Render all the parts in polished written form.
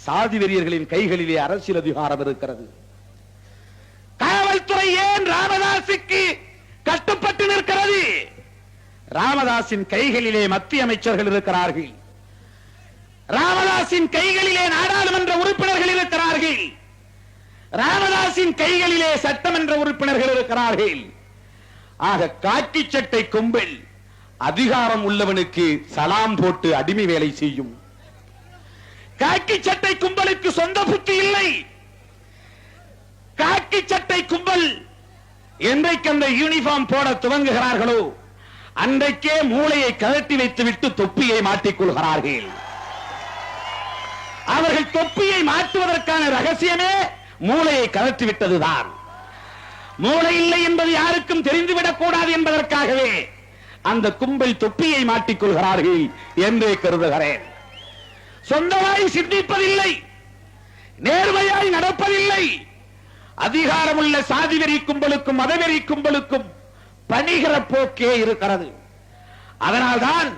சாதி வெறியர்களின் கைகளிலே அரசியல் அதிகாரம் இருக்கிறது. காவல்துறை ஏன் ராமதாசுக்கு கட்டுப்பட்டு நிற்கிறது? ராமதாசின் கைகளிலே மத்திய அமைச்சர்கள் இருக்கிறார்கள். ராமதாசின் கைகளிலே நாடாளுமன்ற உறுப்பினர்கள் இருக்கிறார்கள். ராமதாசின் கைகளிலே சட்டமன்ற உறுப்பினர்கள் இருக்கிறார்கள். ஆக காக்கி சட்டை கும்பல் அதிகாரம் உள்ளவனுக்கு சலாம் போட்டு அடிமை வேலை செய்யும். காக்கி சட்டை கும்பலுக்கு சொந்த புத்தி இல்லை. காக்கி சட்டை கும்பல் என்றைக்கு அந்த யூனிஃபார்ம் போட துவங்குகிறார்களோ அன்றைக்கே மூளையை கழட்டி வைத்துவிட்டு தொப்பியை மாட்டிக் கொள்கிறார்கள். அவர்கள் தொப்பியை மாற்றுவதற்கான ரகசியமே மூளையை கழற்றிவிட்டதுதான். மூளை இல்லை என்பது யாருக்கும் தெரிந்துவிடக் கூடாது என்பதற்காகவே அந்த கும்பல் தொப்பியை மாட்டிக் கொள்கிறார்கள் என்றே கருதுகிறேன். சொந்தமாய் சிந்திப்பதில்லை, நேர்மையாய் நடப்பதில்லை. அதிகாரமுள்ள சாதிவெறி கும்பலுக்கும் மதவெறி கும்பலுக்கும் பணிகிற போக்கே இருக்கிறது. அதனால்தான்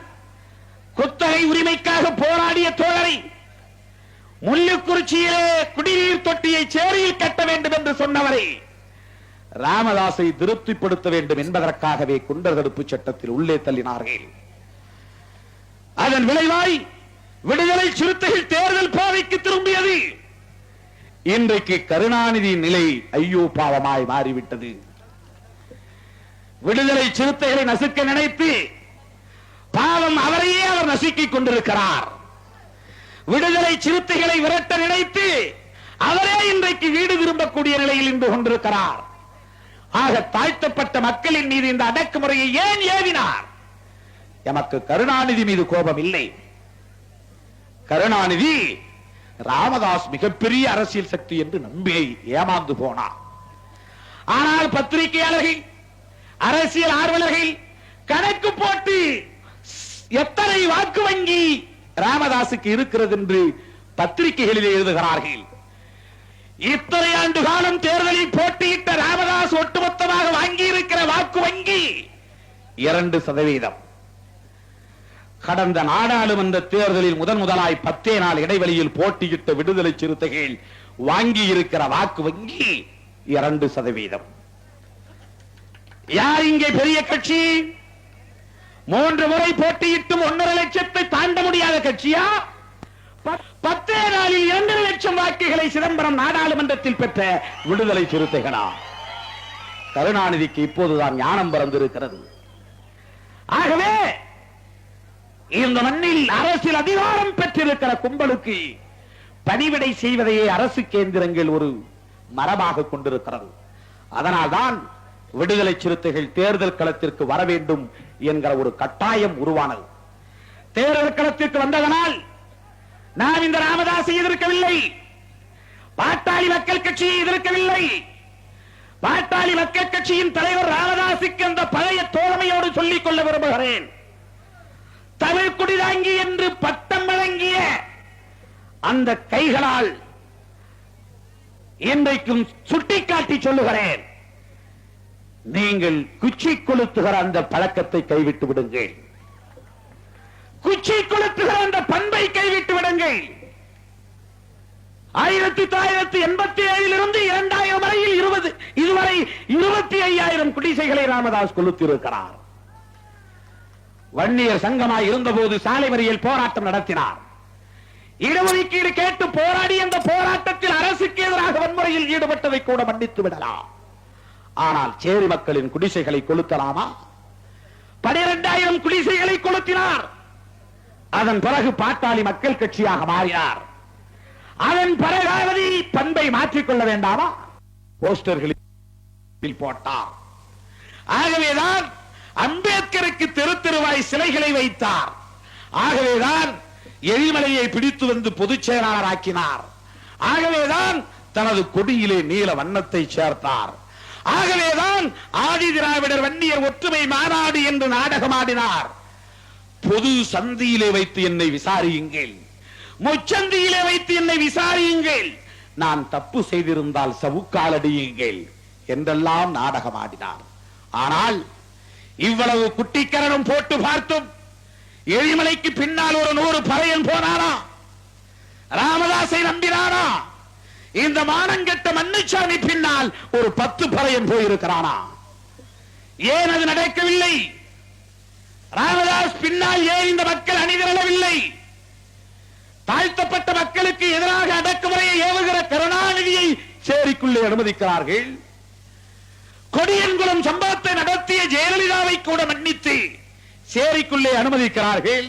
குத்தகை உரிமைக்காக போராடிய தோழரை முள்ளுக்குறிச்சியிலே குடிநீர் தொட்டியை சேரியில் கட்ட வேண்டும் என்று சொன்னவரை ராமதாசை திருப்திப்படுத்த வேண்டும் என்பதற்காகவே குண்டர் தடுப்பு சட்டத்தில் உள்ளே தள்ளினார்கள். அதன் விளைவாய் விடுதலை சிறுத்தைகள் தேர்தல் பாதைக்கு திரும்பியது. இன்றைக்கு கருணாநிதி நிலை ஐயோ பாவமாய் மாறிவிட்டது. விடுதலை சிறுத்தைகளை நசுக்க நினைத்து பாவம் அவரையே அவர் நசுக்கிக் கொண்டிருக்கிறார். விடுதலை சிறுத்தைகளை விரட்ட நினைத்து அவரே இன்றைக்கு வீடு திரும்பக்கூடிய நிலையில் இருந்து கொண்டிருக்கிறார். ஆக தாழ்த்தப்பட்ட மக்களின் மீது இந்த அடக்குமுறையை ஏன் ஏவினார்? எமக்கு கருணாநிதி மீது கோபம் இல்லை. கருணாநிதி ராமதாஸ் மிகப்பெரிய அரசியல் சக்தி என்று நம்பி ஏமாந்து போனார். ஆனால் பத்திரிகையாளர்கள், அரசியல் ஆர்வலர்கள் கணக்கு போட்டு எத்தனை வாக்கு வங்கி ராமதாசுக்கு இருக்கிறது என்று பத்திரிகைகளில் எழுதுகிறார்கள். இத்தனை ஆண்டு காலம் தேர்தலில் போட்டியிட்ட ராமதாஸ் ஒட்டுமொத்தமாக வாங்கி இருக்கிற வாக்கு வங்கி 2%. கடந்த நாடாளுமன்ற தேர்தலில் முதலாய் 10 நாள் இடைவெளியில் போட்டியிட்ட விடுதலை சிறுத்தைகள் வாங்கி இருக்கிற வாக்கு வங்கி 2%. யார் இங்கே பெரிய கட்சி? 3 முறை போட்டியிட்டும் 1.5 லட்சத்தை தாண்ட முடியாத கட்சியா? 10 நாளில் 2 லட்சம் வாக்குகளை சிதம்பரம் நாடாளுமன்றத்தில் பெற்ற விடுதலை சிறுத்தைகளா? கருணாநிதிக்கு இப்போதுதான் ஞானம் பிறந்திருக்கிறது. ஆகவே இந்த மண்ணில் அரசியல் அதிகாரம் பெற்றிருக்கிற கும்பலுக்கு பணிவிடை செய்வதையே அரசு கேந்திரங்கள் ஒரு மரபாக கொண்டிருக்கிறது. அதனால்தான் விடுதலை சிறுத்தைகள் தேர்தல் களத்திற்கு வர வேண்டும் என்கிற ஒரு கட்டாயம் உருவானது. தேர்தல் களத்திற்கு வந்ததனால் நாம் இந்த ராமதாஸை எதிர்க்கவில்லை, பாட்டாளி மக்கள் கட்சியை எதிர்க்கவில்லை. பாட்டாளி மக்கள் கட்சியின் தலைவர் ராமதாசுக்கு அந்த பழைய தோழமையோடு சொல்லிக் கொள்ள விரும்புகிறேன். தமிழ் குடிதாங்கி என்று பட்டம் வழங்கிய அந்த கைகளால் இன்றைக்கும் சுட்டிக்காட்டி சொல்லுகிறேன், நீங்கள் குச்சி கொளுத்துகிற அந்த பழக்கத்தை கைவிட்டு விடுங்கள். குச்சி கொளுத்துகிற அந்த பண்பை கைவிட்டு விடுங்கள். 1987 இருந்து 2000 வரையில் இதுவரை 25,000 குடிசைகளை ராமதாஸ் கொளுத்திருக்கிறார். வன்னியர் சங்கமாய் இருந்தபோது சாலை மறியல் போராட்டம் நடத்தினார். இடஒதுக்கீடு கேட்டு போராடி அந்த போராட்டத்தில் அரசுக்கு எதிராக வன்முறையில் ஈடுபட்டதை கூட மன்னித்து விடலாம். ஆனால் சேரி மக்களின் குடிசைகளை கொளுத்தலாமா? 12,000 குடிசைகளை கொளுத்தினார். அதன் பிறகு பாட்டாளி மக்கள் கட்சியாக மாறினார். அதன் பிறகாவது பண்பை மாற்றிக்கொள்ள வேண்டாமா? போஸ்டர்களில் போட்டார். ஆகவேதான் அம்பேத்கருக்கு தெரு தெருவாய் சிலைகளை வைத்தார். ஆகவேதான் எரிமலையை பிடித்து வந்து பொதுச் செயலாளர் ஆக்கினார். ஆகவேதான் தனது கொடியிலே நீல வண்ணத்தை சேர்த்தார். ஆகவேதான் ஆதி திராவிடர் வன்னியர் ஒற்றுமை மாநாடு என்று நாடகமாடினார். பொது சந்தியிலே வைத்து என்னை விசாரியுங்கள், முச்சந்தியிலே வைத்து என்னை விசாரியுங்கள், நான் தப்பு செய்திருந்தால் சவுக்கால் அடியுங்கள் என்றெல்லாம் நாடகமாடினார். ஆனால் இவ்வளவு குட்டிக்கரணம் போட்டு பார்த்தும் எரிமலைக்கு பின்னால் ஒரு 100 பறையன் போனாரா? ராமதாஸ் ராமதாசை நம்பினானா? இந்த மானங்கெட்ட மன்னுச்சாமி பின்னால் ஒரு 10 பறையன் போயிருக்கிறானா? ஏன் அது நடக்கவில்லை? ராமதாஸ் பின்னால் ஏன் இந்த மக்கள் அணிதிரளவில்லை? தாழ்த்தப்பட்ட மக்களுக்கு எதிராக அடக்குமுறையை ஏவுகிற கருணாநிதியை சேரிக்குள்ளே அனுமதிக்கிறார்கள். கொடியன்குளம் சம்பவத்தை நடத்திய ஜெயலலிதாவை கூட மன்னித்து சேரிக்குள்ளே அனுமதிக்கிறார்கள்.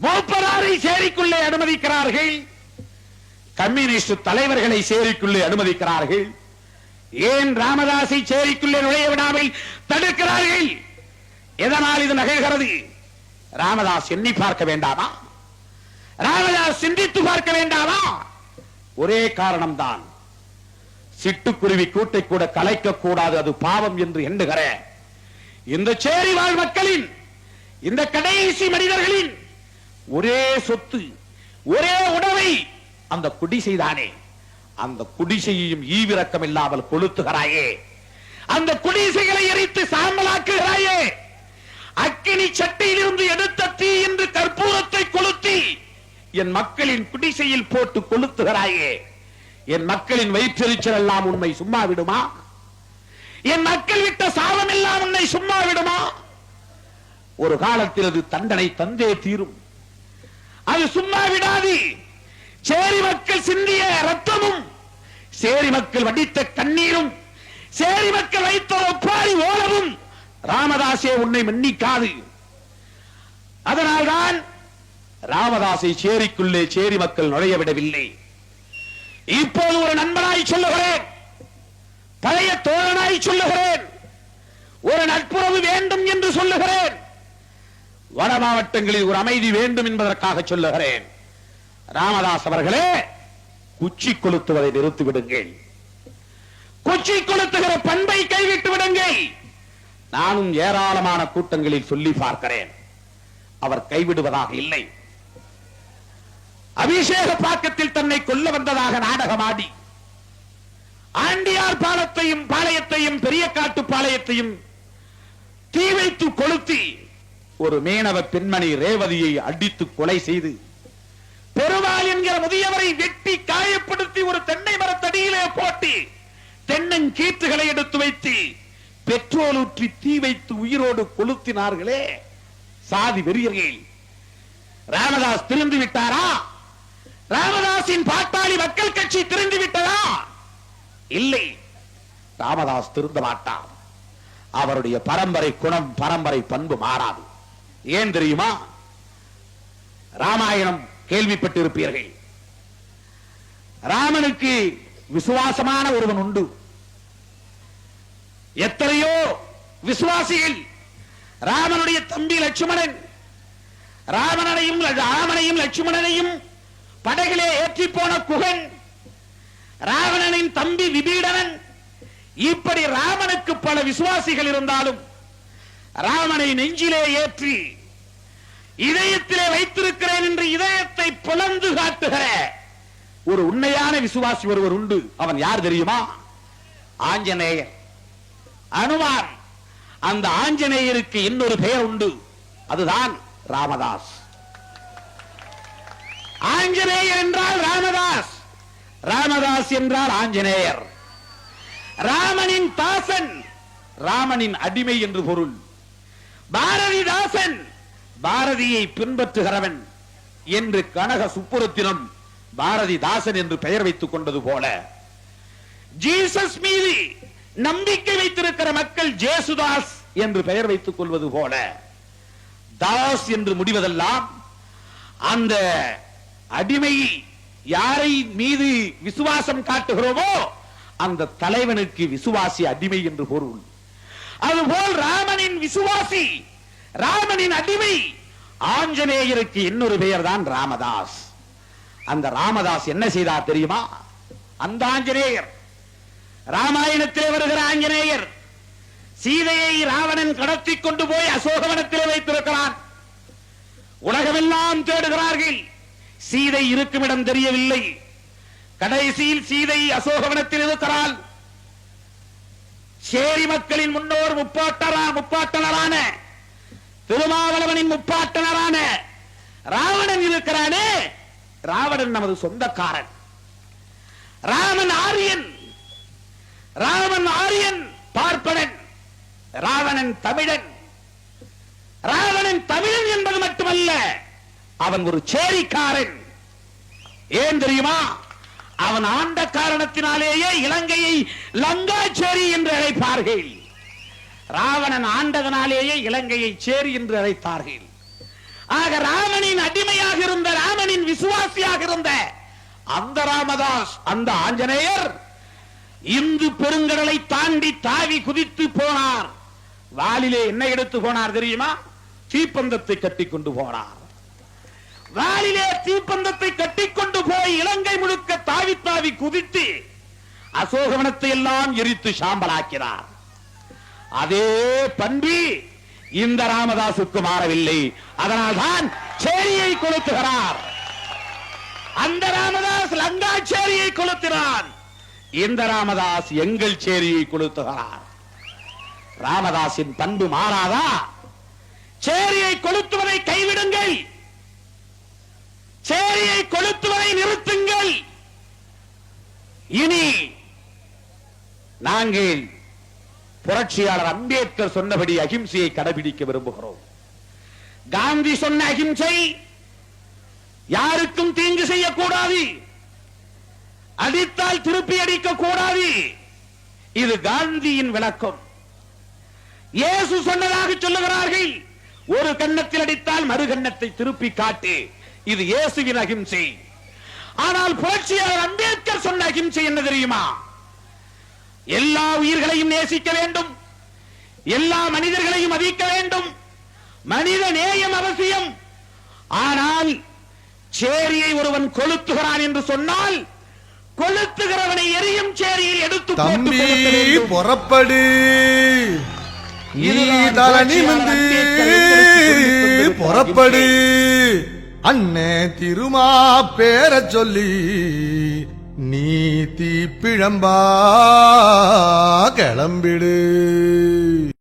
மூப்பனாரை சேரிக்குள்ளே அனுமதிக்கிறார்கள். கம்யூனிஸ்ட் தலைவர்களை சேரிக்குள்ளே அனுமதிக்கிறார்கள். ஏன் ராமதாசை சேரிக்குள்ளே நுழைய விடாமல் தடுக்கிறார்கள்? எதனால் இது நகர்கிறது? ராமதாஸ் எண்ணி பார்க்க வேண்டாமா? ராமதாஸ் சிந்தித்து பார்க்க வேண்டாமா? ஒரே காரணம்தான், சிட்டுக்குருவி கூட்டை கூட கலைக்க கூடாது, அது பாவம் என்று எண்ணுகிற இந்த சேரி வாழ் மக்களின், இந்த கடைசி மனிதர்களின் ஒரே சொத்து, ஒரே உணவை அந்த குடிசைதானே. அந்த குடிசையையும் ஈவிரக்கம் இல்லாமல் கொளுத்துகிறாயே, அந்த குடிசைகளை எரித்து சாம்பலாக்குகிறாயே, அக்கினி சட்டையிலிருந்து எடுத்த தீ என்று கற்பூரத்தை கொளுத்தி என் மக்களின் குடிசையில் போட்டு கொளுத்துகிறாயே, என் மக்களின் வயிற்றெரிச்சல் எல்லாம் உண்மை சும்மா விடுமா? என் மக்கள் விட்ட சாபம் எல்லாம் உன்னை சும்மா விடுமா? ஒரு காலத்தில் அது தண்டனை தந்தே தீரும். அது சும்மா விடாது. சேரி மக்கள் சிந்திய ரத்தமும், சேரி மக்கள் வடித்த கண்ணீரும், சேரி மக்கள் வைத்த ஒப்பாரி ஓலவும் ராமதாசே உன்னை மன்னிக்காது. அதனால்தான் ராமதாசை சேரிக்குள்ளே சேரி மக்கள் நுழைய விடவில்லை. இப்போது ஒரு நண்பனாய் சொல்லுகிறேன், பழைய தோழனாய் சொல்லுகிறேன், ஒரு நட்புறவு வேண்டும் என்று சொல்லுகிறேன், வட மாவட்டங்களில் ஒரு அமைதி வேண்டும் என்பதற்காக சொல்லுகிறேன். ராமதாஸ் அவர்களே, குச்சி கொளுத்துவதை நிறுத்திவிடுங்கள். குச்சி கொளுத்துகிற பண்பை கைவிட்டு விடுங்கள். நானும் ஏராளமான கூட்டங்களில் சொல்லி பார்க்கிறேன், அவர் கைவிடுவதாக இல்லை. அபிஷேக பாக்கத்தில் தன்னை கொல்ல வந்ததாக நாடகமாடி ஆண்டியார் பாளையத்தையும் பெரிய காட்டு பாளையத்தையும் தீ வைத்து கொளுத்தி ஒரு மீனவ பெண்மணி ரேவதியை அடித்து கொலை செய்து பெருமாள் என்கிற முதியவரை வெட்டி காயப்படுத்தி ஒரு தென்னை மரத்தடியிலே போட்டு தென்னங்கீற்றுகளை எடுத்து வைத்து பெட்ரோல் ஊற்றி தீ வைத்து உயிரோடு கொளுத்தினார்களே சாதி வெறியர்கள். ராமதாஸ் திருந்து விட்டாரா? ராமதாஸின் பாட்டாளி மக்கள் கட்சி திருந்து விட்டதா? இல்லை, ராமதாஸ் திருந்த மாட்டார். அவருடைய பரம்பரை குணம், பரம்பரை பண்பு மாறாது. ஏன் தெரியுமா? ராமாயணம் கேள்விப்பட்டிருப்பீர்கள். ராமனுக்கு விசுவாசமான ஒருவன் உண்டு. எத்தனையோ விசுவாசிகள் ராமனுடைய தம்பி லட்சுமணன், ராமனையும் லட்சுமணனையும் படகிலே ஏற்றி போன குகன், ராவணனின் தம்பி விபீடனன், இப்படி ராமனுக்கு பல விசுவாசிகள் இருந்தாலும் ராமனை நெஞ்சிலே ஏற்றி இதயத்திலே வைத்திருக்கிறேன் என்று இதயத்தை பிளந்து காட்டுகிற ஒரு உண்மையான விசுவாசி ஒருவர் உண்டு. அவன் யார் தெரியுமா? ஆஞ்சநேயர், அனுமான். அந்த ஆஞ்சநேயருக்கு இன்னொரு பெயர் உண்டு, அதுதான் ராமதாஸ். ஆஞ்சநேயர் என்றால் ராமதாஸ், ராமதாஸ் என்றால் ஆஞ்சநேயர். ராமனின் தாசன், ராமனின் அடிமை என்று பொருள். பாரதிதாசன், பாரதியை பின்பற்றுகிறவன் என்று கனக சுப்புரத்தினம் பாரதிதாசன் என்று பெயர் வைத்துக் கொண்டது போல, ஜீசஸ் மீது நம்பிக்கை வைத்திருக்கிற மக்கள் ஜேசுதாஸ் என்று பெயர் வைத்துக் கொள்வது போல, தாஸ் என்று முடிவதெல்லாம் அந்த அடிமை யாரை மீது விசுவாசம் காட்டுகிறோமோ அந்த தலைவனுக்கு விசுவாசி அடிமை என்று பொருள். அதுபோல் ராமனின் விசுவாசி, ராமனின் அடிமை ஆஞ்சநேயருக்கு இன்னொரு பெயர் தான் ராமதாஸ். அந்த ராமதாஸ் என்ன செய்தார் தெரியுமா? அந்த ஆஞ்சநேயர், ராமாயணத்திலே வருகிற ஆஞ்சநேயர், சீதையை ராவணன் கடத்தி கொண்டு போய் அசோகவனத்திலே வைத்திருக்கிறான். உலகமெல்லாம் தேடுகிறார்கள், சீதை இருக்கும் இடம் தெரியவில்லை. கடைசியில் சீதை அசோகவனத்தில் இருக்கிறாள். சேரி மக்களின் முன்னோர் முப்பாட்டனரான திருமாவளவனின் முப்பாட்டனரான ராவணன் இருக்கிறானே, ராவணன் நமது சொந்தக்காரன். ராமன் ஆரியன், ராமன் ஆரியன் பார்ப்பனன், ராவணன் தமிழன். ராவணன் தமிழன் என்பது மட்டுமல்ல, அவன் ஒரு சேரிக்காரன். ஏன் தெரியுமா? அவன் ஆண்ட காரணத்தினாலேயே இலங்கையை லங்காச்சேரி என்று அழைப்பார்கள். ராவணன் ஆண்டதனாலேயே இலங்கையை சேரி என்று அழைத்தார்கள். ஆக ராமனின் அடிமையாக இருந்த, ராமனின் விசுவாசியாக இருந்த அந்த ராமதாஸ், அந்த ஆஞ்சநேயர் இந்து பெருங்கடலை தாண்டி தாவி குதித்து போனார். வாளிலே என்ன எடுத்து போனார் தெரியுமா? தீப்பந்தத்தை கட்டிக்கொண்டு போனார். வாளிலே தீப்பந்தத்தை கட்டிக்கொண்டு போய் இலங்கை முழுக்க தாவி தாவி குதித்து அசோகவனத்தை எல்லாம் எரித்து சாம்பலாக்கினார். அதே பண்பு இந்த ராமதாசுக்கு மாறவில்லை. அதனால்தான் சேரியை கொளுத்துகிறார். அந்த ராமதாஸ் லங்காச்சேரியை கொளுத்தினான். இந்த ராமதாஸ் எங்கள் சேரியை கொளுத்துகிறார். ராமதாசின் பண்பு மாறாதா? சேரியை கொளுத்துவதை கைவிடுங்கள், சேரியை கொளுத்துவதை நிறுத்துங்கள். இனி நாங்கள் புரட்சியாளர் அம்பேத்கர் சொன்னபடி அகிம்சையை கடைபிடிக்க விரும்புகிறோம். காந்தி சொன்ன அகிம்சை, யாருக்கும் தீங்கு செய்யக்கூடாது, அடித்தால் திருப்பி அடிக்க கூடாது. இது காந்தியின் விளக்கம். இயேசு சொன்னதாக சொல்லுகிறார்கள், ஒரு கன்னத்தில் அடித்தால் மறு கன்னத்தை திருப்பி காட்டு. இது இயேசுவின் அகிம்சை. ஆனால் புரட்சியாளர் அம்பேத்கர் சொன்ன அகிம்சை என்ன தெரியுமா? எல்லா உயிர்களையும் நேசிக்க வேண்டும், எல்லா மனிதர்களையும் மதிக்க வேண்டும், மனித நேயம் அவசியம். ஆனால் சேரியை ஒருவன் கொளுத்துகிறான் என்று சொன்னால் கொளுத்துகிறவனை எரியும் சேரியில் எடுத்து தம்பி புறப்படு, புறப்படு, அண்ணே திருமா பேர சொல்லி நீ தீப்பிழம்பா கிளம்பிடு.